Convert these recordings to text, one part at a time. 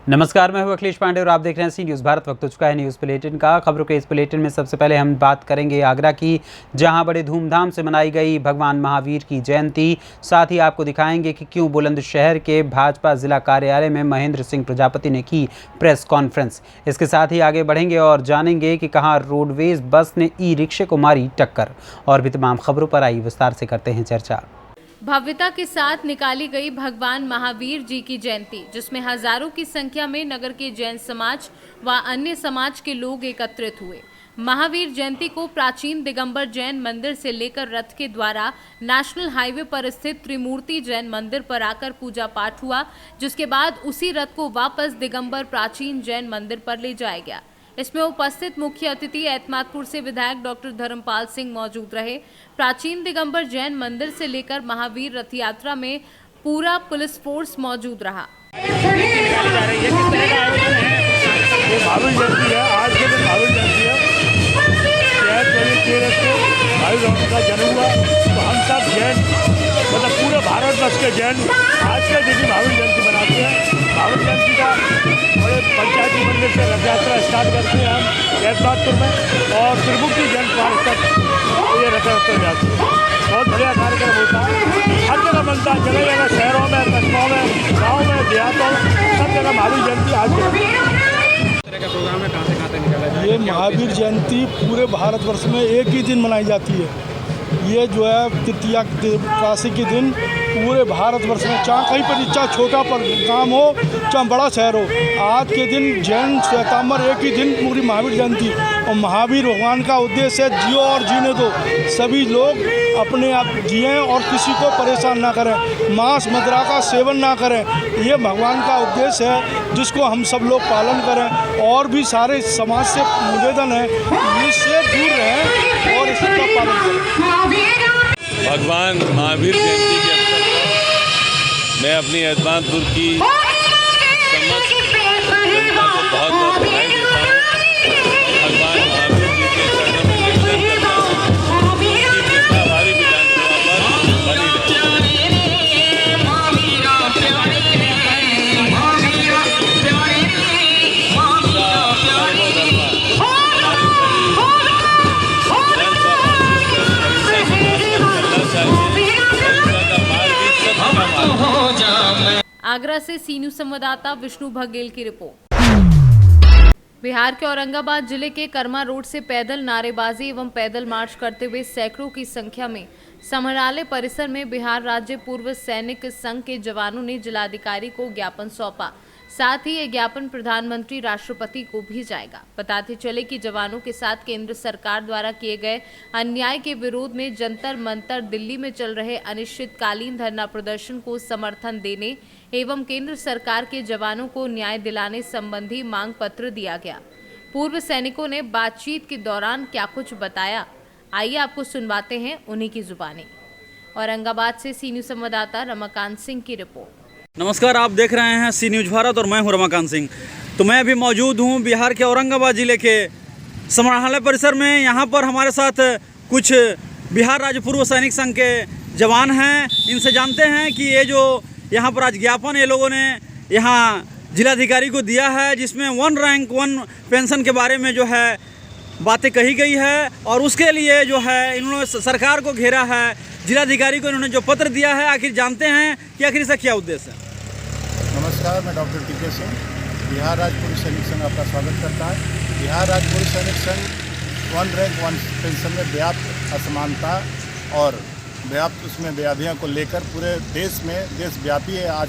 नमस्कार, मैं हूं अखिलेश पांडे और आप देख रहे हैं सी न्यूज़ भारत। वक्त हो चुका है न्यूज़ बुलेटिन का। खबरों के इस बुलेटिन में सबसे पहले हम बात करेंगे आगरा की, जहां बड़े धूमधाम से मनाई गई भगवान महावीर की जयंती। साथ ही आपको दिखाएंगे कि क्यों बुलंदशहर के भाजपा जिला कार्यालय में महेंद्र सिंह प्रजापति ने की प्रेस कॉन्फ्रेंस। इसके साथ ही आगे बढ़ेंगे और जानेंगे कि कहाँ रोडवेज बस ने ई रिक्शे को मारी टक्कर। और भी तमाम खबरों पर आई विस्तार से करते हैं चर्चा। भव्यता के साथ निकाली गई भगवान महावीर जी की जयंती, जिसमें हजारों की संख्या में नगर के जैन समाज व अन्य समाज के लोग एकत्रित हुए। महावीर जयंती को प्राचीन दिगंबर जैन मंदिर से लेकर रथ के द्वारा नेशनल हाईवे पर स्थित त्रिमूर्ति जैन मंदिर पर आकर पूजा पाठ हुआ, जिसके बाद उसी रथ को वापस दिगंबर प्राचीन जैन मंदिर पर ले जाया गया। इसमें उपस्थित मुख्य अतिथि एतमादपुर से विधायक डॉक्टर धर्मपाल सिंह मौजूद रहे। प्राचीन दिगंबर जैन मंदिर से लेकर महावीर रथ यात्रा में पूरा पुलिस फोर्स मौजूद रहा। महावीर जयंती है, आज के दिन महावीर जयंती है। महावीर का जन्म हुआ, तो हम सब जैन, मतलब पूरे भारतवर्ष के जैन आज के दिन महावीर जयंती मनाते हैं। महावीर जयंती का बड़े पंचायती मंदिर से रथ यात्रा स्टार्ट करते हैं हम एतमादपुर में, और त्रिमूर्ति जैन पार्क तक ये रथ यात्रा जाती है। बहुत बढ़िया कार्यक्रम होता है, हर जगह बनता है, जगह जगह शहरों में, कस्बों में, गाँव में, देहातों में, सब जगह महावीर जयंती आज के का प्रोग्राम है। कहाँ से कहाँ तक निकाला जाए? ये महावीर जयंती पूरे भारतवर्ष में एक ही दिन मनाई जाती है। ये जो है तृतीया एकादशी के दिन पूरे भारतवर्ष में, चाहे कहीं पर, चाहे छोटा पर काम हो चाहे बड़ा शहर हो, आज के दिन जैन श्वेतांबर एक ही दिन पूरी महावीर जयंती। और महावीर भगवान का उद्देश्य है जियो और जीने दो, सभी लोग अपने आप जिएं और किसी को परेशान ना करें, मांस मदिरा का सेवन ना करें। ये भगवान का उद्देश्य है जिसको हम सब लोग पालन करें। और भी सारे समाज से निवेदन है इससे दूर रहें और इसका पालन करें। भगवान महावीर जयंती के अवसर पर मैं अपनी एतमादपुर की समस्त जनता को बहुत बहुत बधाई देता हूँ। भगवान महावीर जी के चरणों में निवेदन करता हूँ कि कृपा हमारी विधानसभा पर बनी आगरा से सी न्यूज़ संवाददाता विष्णु बघेल की रिपोर्ट। बिहार के औरंगाबाद जिले के कर्मा रोड से पैदल नारेबाजी एवं पैदल मार्च करते हुए सैकड़ों की संख्या में समरालय परिसर में बिहार राज्य पूर्व सैनिक संघ के जवानों ने जिलाधिकारी को ज्ञापन सौंपा। साथ ही ये ज्ञापन प्रधानमंत्री राष्ट्रपति को भी जाएगा। बताते चले कि जवानों के साथ केंद्र सरकार द्वारा किए गए अन्याय के विरोध में जंतर मंतर दिल्ली में चल रहे अनिश्चितकालीन धरना प्रदर्शन को समर्थन देने एवं केंद्र सरकार के जवानों को न्याय दिलाने संबंधी मांग पत्र दिया गया। पूर्व सैनिकों ने बातचीत के दौरान क्या कुछ बताया, आइए आपको सुनवाते हैं उन्हीं की जुबानी। औरंगाबाद से सी न्यूज़ संवाददाता रमाकांत सिंह की रिपोर्ट। नमस्कार, आप देख रहे हैं सी न्यूज़ भारत और मैं हूं रमाकांत सिंह। तो मैं अभी मौजूद हूं बिहार के औरंगाबाद ज़िले के समरालय परिसर में। यहां पर हमारे साथ कुछ बिहार राज्य पूर्व सैनिक संघ के जवान हैं। इनसे जानते हैं कि ये जो यहां पर आज ज्ञापन ये लोगों ने यहां जिलाधिकारी को दिया है, जिसमें 1 रैंक 1 पेंशन के बारे में जो है बातें कही गई है, और उसके लिए जो है इन्होंने सरकार को घेरा है। जिलाधिकारी को इन्होंने जो पत्र दिया है, आखिर जानते हैं कि आखिर इसका क्या उद्देश्य है। नमस्कार, मैं डॉक्टर टीके सिंह, बिहार राज्य पूर्व सैनिक संघ आपका स्वागत करता है। बिहार राज्य पूर्व सैनिक संघ 1 रैंक 1 पेंशन में व्याप्त असमानता और व्याप्त उसमें व्याधियों को लेकर पूरे देश में देशव्यापी आज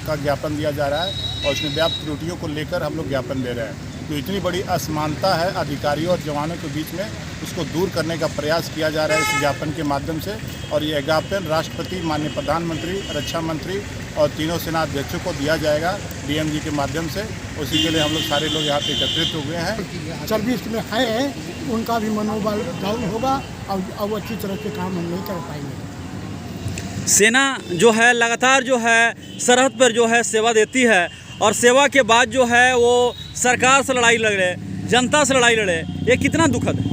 का ज्ञापन दिया जा रहा है, और उसमें व्याप्त त्रुटियों को लेकर हम लोग ज्ञापन दे रहे हैं। तो इतनी बड़ी असमानता है अधिकारियों और जवानों के बीच में, उसको दूर करने का प्रयास किया जा रहा है इस ज्ञापन के माध्यम से। और ये ज्ञापन राष्ट्रपति, माननीय प्रधानमंत्री, रक्षा मंत्री और तीनों सेनाध्यक्षों को दिया जाएगा डीएमजी के माध्यम से। उसी के लिए हम लोग सारे लोग यहाँ पे एकत्रित हुए हैं। सर्विस में है उनका भी मनोबल डाउन होगा और अब अच्छी तरह के काम हम नहीं कर पाएंगे। सेना जो है लगातार जो है सरहद पर जो है सेवा देती है, और सेवा के बाद जो है वो सरकार से लड़ाई लड़े, जनता से लड़ाई लड़े, ये कितना दुखद है।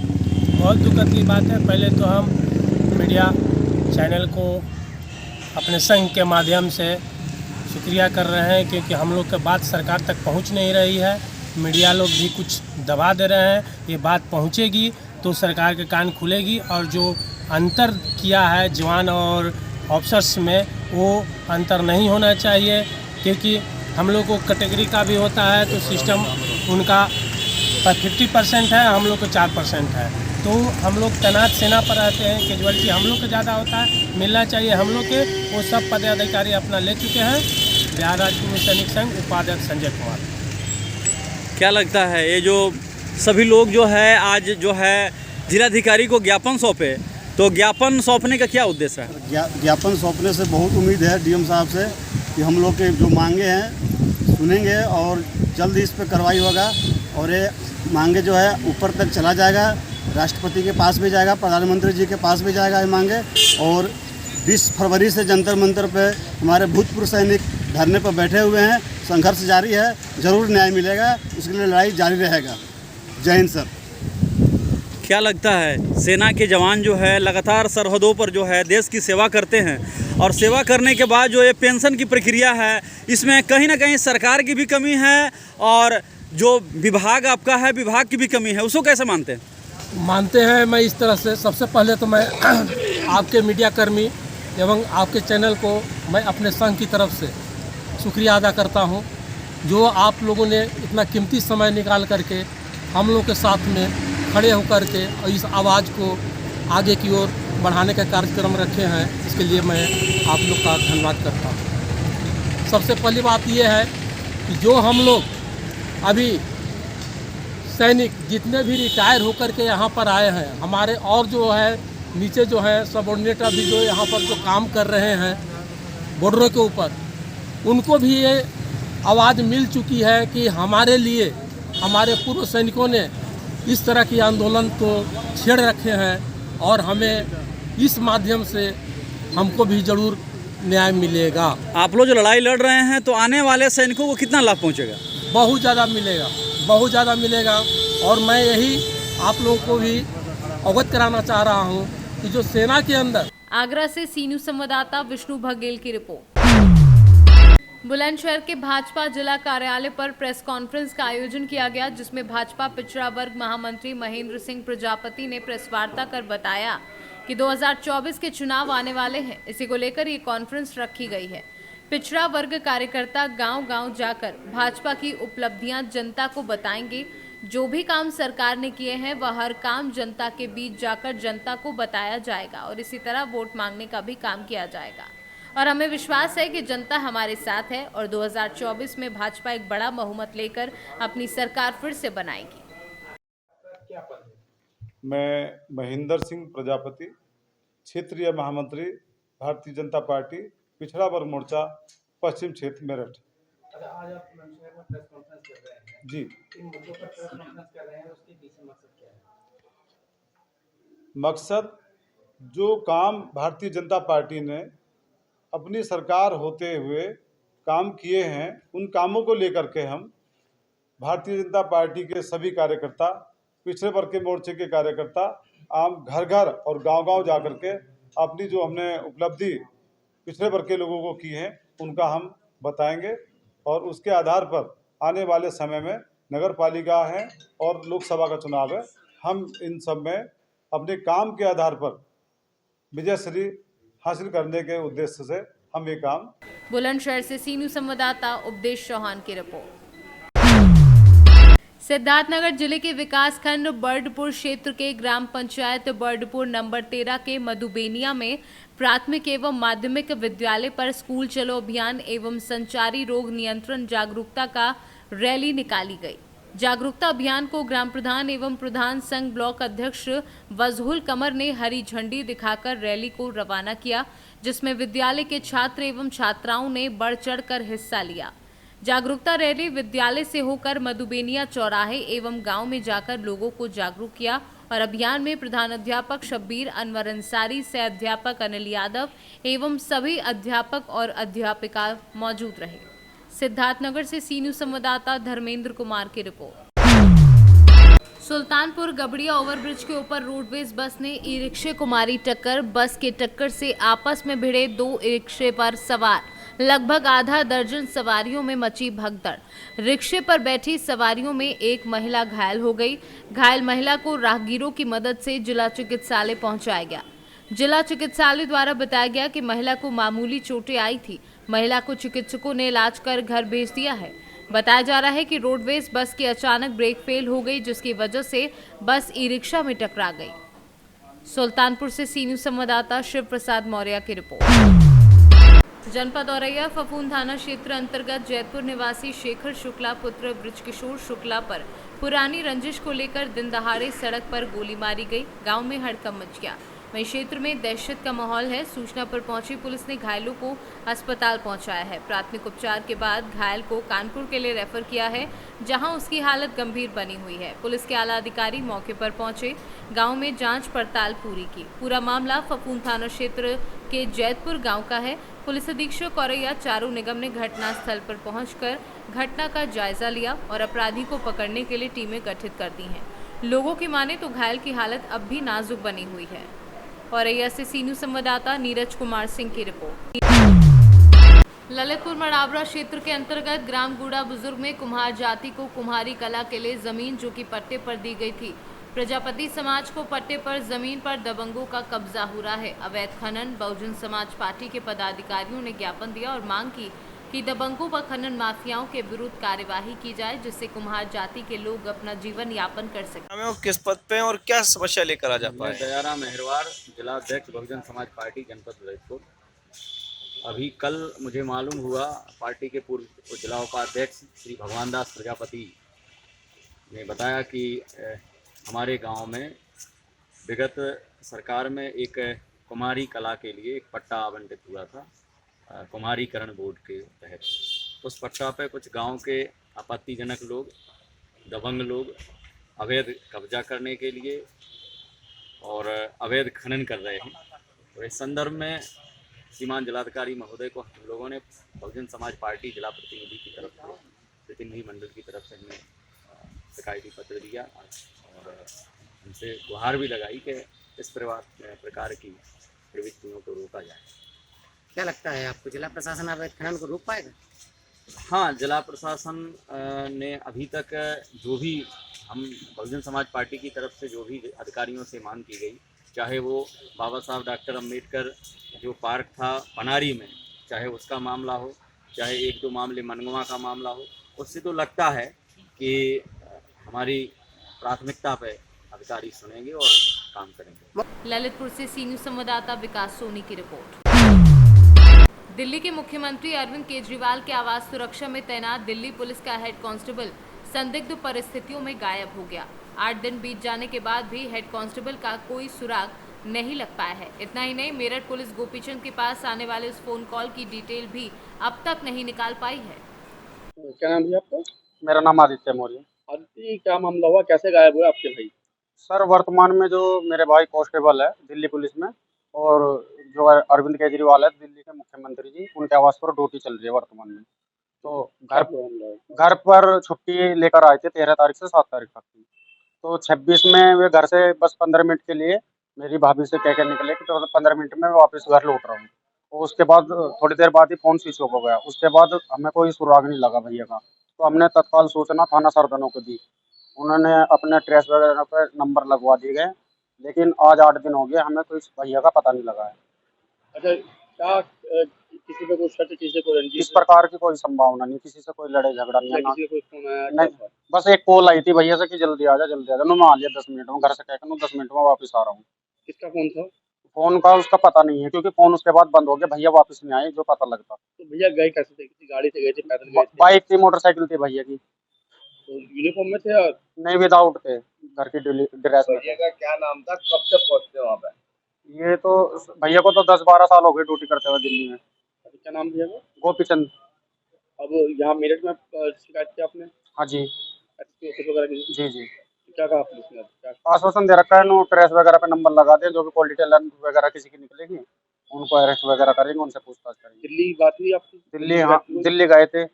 बहुत दुखद की बात है। पहले तो हम मीडिया चैनल को अपने संघ के माध्यम से शुक्रिया कर रहे हैं, क्योंकि हम लोग की बात सरकार तक पहुंच नहीं रही है। मीडिया लोग भी कुछ दबा दे रहे हैं। ये बात पहुंचेगी तो सरकार के कान खुलेगी, और जो अंतर किया है जवान और ऑफिसर्स में, वो अंतर नहीं होना चाहिए, क्योंकि हम लोग को कैटेगरी का भी होता है, तो सिस्टम उनका 50% है, हम लोग को 4% है। तो हम लोग तैनात सेना पर रहते हैं, कैजुअलिटी हम लोग को ज़्यादा होता है, मिलना चाहिए हम लोग के। वो सब पदाधिकारी अपना ले चुके हैं। बिहार राज्य पूर्व सैनिक संघ उपाध्यक्ष संजय कुमार। क्या लगता है ये जो सभी लोग जो है आज जो है जिलाधिकारी को ज्ञापन सौंपे, तो ज्ञापन सौंपने का क्या उद्देश्य है? ज्ञापन सौंपने से बहुत उम्मीद है डीएम साहब से कि हम लोग के जो मांगे हैं सुनेंगे और जल्द ही इस पर कार्रवाई होगा, और ये मांगे जो है ऊपर तक चला जाएगा, राष्ट्रपति के पास भी जाएगा, प्रधानमंत्री जी के पास भी जाएगा ये मांगे। और 20 फरवरी से जंतर मंतर पे हमारे भूतपूर्व सैनिक धरने पर बैठे हुए हैं, संघर्ष जारी है, ज़रूर न्याय मिलेगा, उसके लिए लड़ाई जारी रहेगा। जय हिंद सर। क्या लगता है सेना के जवान जो है लगातार सरहदों पर जो है देश की सेवा करते हैं, और सेवा करने के बाद जो ये पेंशन की प्रक्रिया है, इसमें कहीं ना कहीं सरकार की भी कमी है, और जो विभाग आपका है विभाग की भी कमी है, उसको कैसे मानते हैं? मानते हैं मैं इस तरह से, सबसे पहले तो मैं आपके मीडिया कर्मी एवं आपके चैनल को मैं अपने संघ की तरफ से शुक्रिया अदा करता हूं, जो आप लोगों ने इतना कीमती समय निकाल करके हम लोग के साथ में खड़े होकर के इस आवाज़ को आगे की ओर बढ़ाने का कार्यक्रम रखे हैं। इसके लिए मैं आप लोग का धन्यवाद करता हूं। सबसे पहली बात यह है कि जो हम लोग अभी सैनिक जितने भी रिटायर होकर के यहाँ पर आए हैं, हमारे और जो है नीचे जो है सबऑर्डिनेट अभी जो यहाँ पर जो काम कर रहे हैं बॉर्डरों के ऊपर, उनको भी ये आवाज़ मिल चुकी है कि हमारे लिए हमारे पूर्व सैनिकों ने इस तरह की आंदोलन को छेड़ रखे हैं, और हमें इस माध्यम से हमको भी ज़रूर न्याय मिलेगा। आप लोग जो लड़ाई लड़ रहे हैं, तो आने वाले सैनिकों को कितना लाभ पहुंचेगा? बहुत ज़्यादा मिलेगा, बहुत ज़्यादा मिलेगा। और मैं यही आप लोगों को भी अवगत कराना चाह रहा हूँ कि जो सेना के अंदर। आगरा से सी न्यूज़ संवाददाता विष्णु बघेल की रिपोर्ट। बुलंदशहर के भाजपा जिला कार्यालय पर प्रेस कॉन्फ्रेंस का आयोजन किया गया, जिसमें भाजपा पिछड़ा वर्ग महामंत्री महेंद्र सिंह प्रजापति ने प्रेस वार्ता कर बताया कि 2024 के चुनाव आने वाले हैं। इसी को लेकर ये कॉन्फ्रेंस रखी गई है। पिछड़ा वर्ग कार्यकर्ता गांव-गांव जाकर भाजपा की उपलब्धियां जनता को बताएंगे। जो भी काम सरकार ने किए हैं वह हर काम जनता के बीच जाकर जनता को बताया जाएगा, और इसी तरह वोट मांगने का भी काम किया जाएगा। और हमें विश्वास है कि जनता हमारे साथ है, और 2024 में भाजपा एक बड़ा बहुमत लेकर अपनी सरकार फिर से बनाएगी। मैं महेंद्र सिंह प्रजापति, क्षेत्रीय महामंत्री, भारतीय जनता पार्टी, पिछड़ा वर्ग मोर्चा, पश्चिम क्षेत्र, मेरठ। आज आप बुलंदशहर में प्रेस कॉन्फ्रेंस कर रहे हैं जी, इन मुद्दों पर प्रेस कॉन्फ्रेंस कर रहे हैं, उसके पीछे मकसद क्या है? मकसद जो काम भारतीय जनता पार्टी ने अपनी सरकार होते हुए काम किए हैं, उन कामों को लेकर के हम भारतीय जनता पार्टी के सभी कार्यकर्ता, पिछड़े वर्ग के मोर्चे के कार्यकर्ता आम घर घर और गांव-गांव जाकर के अपनी जो हमने उपलब्धि पिछड़े वर्ग के लोगों को की है उनका हम बताएंगे। और उसके आधार पर आने वाले समय में नगर पालिका है और लोकसभा का चुनाव है, हम इन सब में अपने काम के आधार पर विजयश्री हासिल करने के उद्देश्य से हम ये काम। बुलंदशहर से सी न्यूज़ संवाददाता उपदेश चौहान की रिपोर्ट। सिद्धार्थनगर जिले के विकास खंड बर्डपुर क्षेत्र के ग्राम पंचायत बर्डपुर नंबर 13 के मधुबेनिया में प्राथमिक एवं माध्यमिक विद्यालय पर स्कूल चलो अभियान एवं संचारी रोग नियंत्रण जागरूकता का रैली निकाली गई। जागरूकता अभियान को ग्राम प्रधान एवं प्रधान संघ ब्लॉक अध्यक्ष वजहुल कमर ने हरी झंडी दिखाकर रैली को रवाना किया, जिसमें विद्यालय के छात्र एवं छात्राओं ने बढ़ चढ़कर हिस्सा लिया। जागरूकता रैली विद्यालय से होकर मधुबेनिया चौराहे एवं गांव में जाकर लोगों को जागरूक किया, और अभियान में प्रधानाध्यापक शब्बीर अनवर अंसारी, सह अध्यापक अनिल यादव एवं सभी अध्यापक और अध्यापिका मौजूद रहे। सिद्धार्थनगर से सी न्यूज़ संवाददाता धर्मेंद्र कुमार की रिपोर्ट। सुल्तानपुर गबड़िया ओवरब्रिज के ऊपर रोडवेज बस ने ई रिक्शे को मारी टक्कर। बस के टक्कर से आपस में भिड़े दो ई रिक्शे पर सवार लगभग आधा दर्जन सवारियों में मची भगदड़। रिक्शे पर बैठी सवारियों में एक महिला घायल हो गई। घायल महिला को राहगीरों की मदद से जिला चिकित्सालय पहुंचाया गया। जिला चिकित्सालय द्वारा बताया गया कि महिला को मामूली चोटें आई थी। महिला को चिकित्सकों ने इलाज कर घर भेज दिया है। बताया जा रहा है कि रोडवेज बस की अचानक ब्रेक फेल हो गई, जिसकी वजह से बस ई रिक्शा में टकरा गई। सुल्तानपुर से सी न्यूज संवाददाता शिव प्रसाद मौर्य की रिपोर्ट। जनपद औरैया फफूंद थाना क्षेत्र अंतर्गत जैतपुर निवासी शेखर शुक्ला पुत्र बृजकिशोर शुक्ला पर पुरानी रंजिश को लेकर दिन दहाड़े सड़क पर गोली मारी गई। गांव में हड़कंप मच गया। वहीं क्षेत्र में दहशत का माहौल है। सूचना पर पहुंची पुलिस ने घायलों को अस्पताल पहुंचाया है। प्राथमिक उपचार के बाद घायल को कानपुर के लिए रेफर किया है, जहां उसकी हालत गंभीर बनी हुई है। पुलिस के आला अधिकारी मौके पर पहुंचे, गांव में जांच पड़ताल पूरी की। पूरा मामला फफूंद थाना क्षेत्र के जैतपुर गांव का है। पुलिस अधीक्षक औरैया चारू निगम ने घटनास्थल पर पहुंचकर घटना का जायजा लिया और अपराधी को पकड़ने के लिए टीमें गठित कर दी हैं। लोगों की माने तो घायल की हालत अब भी नाजुक बनी हुई है। औरैया से सी न्यूज संवाददाता नीरज कुमार सिंह की रिपोर्ट। ललितपुर मड़ावरा क्षेत्र के अंतर्गत ग्राम गुड़ा बुजुर्ग में कुम्हार जाति को कुम्हारी कला के लिए जमीन जो कि पट्टे पर दी गई थी। प्रजापति समाज को पट्टे पर जमीन पर दबंगों का कब्जा हो रहा है। अवैध खनन। बहुजन समाज पार्टी के पदाधिकारियों ने ज्ञापन दिया और मांग की कि दबंगों व खनन माफियाओं के विरुद्ध कार्यवाही की जाए, जिससे कुम्हार जाति के लोग अपना जीवन यापन कर सकें। वो किस पद पे और क्या समस्या लेकर आ जाता है? दयाराम मेहरवार, जिला अध्यक्ष बहुजन समाज पार्टी जनपद ललितपुर। अभी कल मुझे मालूम हुआ, पार्टी के पूर्व जिला उपाध्यक्ष श्री भगवान दास प्रजापति ने बताया कि हमारे गांव में विगत सरकार में एक कुम्हारी कला के लिए एक पट्टा आवंटित हुआ था, कुम्हारीकरण बोर्ड के तहत। उस पट्टा पे कुछ गांव के आपत्तिजनक लोग, दबंग लोग अवैध कब्जा करने के लिए और अवैध खनन कर रहे हैं। तो इस संदर्भ में श्रीमान जिलाधिकारी महोदय को हम लोगों ने बहुजन समाज पार्टी जिला प्रतिनिधि की तरफ से, प्रतिनिधि मंडल की तरफ से हमने शिकायती पत्र दिया और उनसे गुहार भी लगाई कि इस प्रकार की प्रवृत्तियों को रोका जाए। क्या लगता है आपको, जिला प्रशासन अवैध खनन को रोक पाएगा? हाँ, जिला प्रशासन ने अभी तक जो भी हम बहुजन समाज पार्टी की तरफ से जो भी अधिकारियों से मांग की गई, चाहे वो बाबा साहब डॉक्टर अम्बेडकर जो पार्क था पनारी में, चाहे उसका मामला हो, चाहे एक दो मामले मनगवा का मामला हो, उससे तो लगता है कि हमारी प्राथमिकता पे अधिकारी सुनेंगे और काम करेंगे। ललितपुर से सी न्यूज संवाददाता विकास सोनी की रिपोर्ट। दिल्ली के मुख्यमंत्री अरविंद केजरीवाल के आवास सुरक्षा में तैनात दिल्ली पुलिस का हेड कांस्टेबल संदिग्ध परिस्थितियों में गायब हो गया। 8 दिन बीत जाने के बाद भी हेड कांस्टेबल का कोई सुराग नहीं लग पाया है। इतना ही नहीं, मेरठ पुलिस गोपीचंद के पास आने वाले उस फोन कॉल की डिटेल भी अब तक नहीं निकाल पाई है। क्या नाम है आपका? मेरा नाम आदित्य मौर्य। आदित्य, क्या मामला हुआ, कैसे गायब हुए आपके भाई? सर, वर्तमान में जो मेरे भाई कांस्टेबल है दिल्ली पुलिस में, और जो अरविंद केजरीवाल है दिल्ली के मुख्यमंत्री जी, उनके आवास पर ड्यूटी चल रही है वर्तमान में। तो घर पर छुट्टी लेकर आए थे 13 तारीख से 7 तारीख तक की। तो 26 में वे घर से बस 15 मिनट के लिए मेरी भाभी से कह के निकले कि तो 15 मिनट में वापस घर लौट रहा हूँ। और उसके बाद थोड़ी देर बाद ही फ़ोन स्विच ऑफ हो गया। उसके बाद हमें कोई सुराग नहीं लगा भैया का। तो हमने तत्काल सूचना थाना सरदनों को दी। उन्होंने अपने ट्रेस वगैरह पे नंबर लगवा दिए गए, लेकिन आज 8 दिन हो गए, हमें कोई भैया का पता नहीं लगा है। अच्छा, क्या किसी पे कोई शक, किसी को रंजिश? इस प्रकार की कोई संभावना नहीं, किसी से कोई लड़ाई झगड़ा नहीं है। किसी को कोई फोन आया? नहीं, बस एक कॉल आई थी भैया से कि जल्दी आ जा जल्दी आ जा। मैं आ लिया 10 मिनट में, घर से कहकर 10 मिनट में वापस आ रहा हूँ। किसका फोन था? फोन का उसका पता नहीं है, क्योंकि फोन उसके बाद बंद हो गया। भैया वापस नहीं आए जो पता लगता। तो भैया गए कैसे थे? किसी गाड़ी से गए थे, पैदल गए थे? बाइक थी, मोटरसाइकिल थी भैया की। तो यूनिफॉर्म में थे? नहीं, विदाउट थे, घर की ड्रेस में। भैया का क्या नाम था, कब से पहुंचते वहाँ पे? ये तो भैया को तो 10-12 साल हो गए ड्यूटी करते हुए दिल्ली में। क्या नाम भैया का? गोपीचंद। अब यहाँ मेरठ में शिकायत की आपने? हाँ जी। जी जी। क्या कहा पुलिस ने? आश्वासन दे रखा है, नो ट्रेस वगैरह पे नंबर लगा दे, जो भी क्वालिटी लाइन वगैरह किसी की निकलेगी उनको अरेस्ट वगैरह करेंगे, उनसे पूछताछ करेंगे। दिल्ली बात हुई आपकी? दिल्ली, हाँ, दिल्ली गए थे,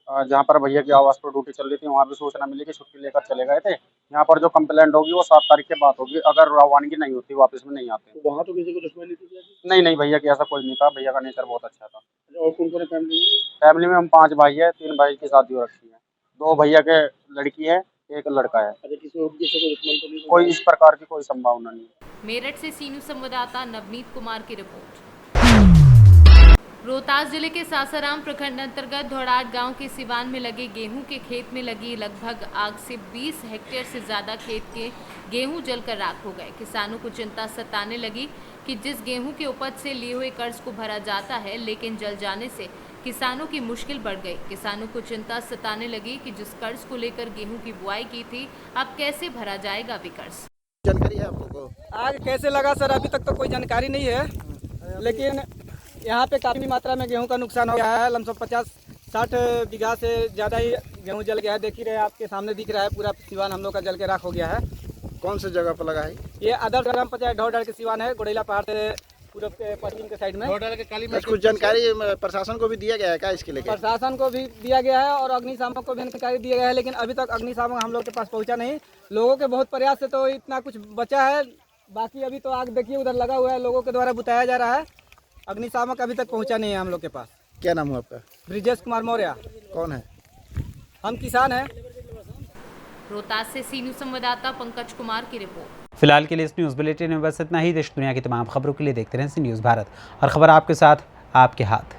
जहाँ पर भैया की आवास पर ड्यूटी चल रही थी। वहाँ भी सूचना मिली कि छुट्टी लेकर चले गए थे। यहाँ पर जो कंप्लेंट होगी वो 7 तारीख के बाद होगी, अगर रवानगी नहीं होती, वापस में नहीं आते। तो वहाँ तो किसी को दुश्मनी थी? नहीं भैया की ऐसा कोई नहीं था, भैया का नेचर बहुत अच्छा था। और कौन कौन है फैमिली में? फैमिली में हम 5 भाई है, 3 भाई की शादी हो रखी है, 2 भैया के लड़की है, 1 लड़का है। अच्छा, किसी और जैसे कोई दुश्मन तो नहीं? कोई इस प्रकार की कोई संभावना नहीं है। मेरठ से सी न्यूज़ संवाददाता नवनीत कुमार की रिपोर्ट। रोहतास जिले के सासाराम प्रखंड अंतर्गत धौड़ाट गांव के सिवान में लगे गेहूं के खेत में लगी लगभग आग से 20 हेक्टेयर से ज्यादा खेत के गेहूं जलकर राख हो गए। किसानों को चिंता सताने लगी कि जिस गेहूं के उपज से लिए हुए कर्ज को भरा जाता है, लेकिन जल जाने से किसानों की मुश्किल बढ़ गई। किसानों को चिंता सताने लगी कि जिस कर्ज को लेकर गेहूं की बुआई की थी, अब कैसे भरा जाएगा वे कर्ज। जानकारी है आप लोगों को? आग कैसे लगा सर, अभी तक तो कोई जानकारी नहीं है, लेकिन यहाँ पे काफ़ी मात्रा में गेहूं का नुकसान हो गया है। लमसम 50-60 बीघा से ज़्यादा ही गेहूं जल गया है। देख ही रहे, आपके सामने दिख रहा है, पूरा सिवान हम लोग का जल के राख हो गया है। कौन सी जगह पर लगा है? ये आदर्श ग्राम पंचायत ढौडार के सिवान है, गोड़ेला पहाड़ से पूर्व के पश्चिम के साइड में। कुछ जानकारी प्रशासन को भी दिया गया है क्या इसके लिए? प्रशासन को भी दिया गया है और अग्निशामक को भी जानकारी दिया गया है, लेकिन अभी तक अग्निशामक हम लोग के पास पहुँचा नहीं। लोगों के बहुत प्रयास से तो इतना कुछ बचा है, बाकी अभी तो आग देखिए उधर लगा हुआ है, लोगों के द्वारा बुताया जा रहा है। अग्निशामक अभी तक पहुंचा नहीं है हम लोग के पास। क्या नाम है आपका? ब्रिजेश कुमार मौर्य। कौन है? हम किसान हैं। रोहतास से सी न्यूज़ संवाददाता पंकज कुमार की रिपोर्ट। फिलहाल के लिए इस न्यूज़ बुलेटिन में बस इतना ही। देश दुनिया की तमाम खबरों के लिए देखते रहें सी न्यूज़ भारत, और खबर आपके साथ, आपके हाथ।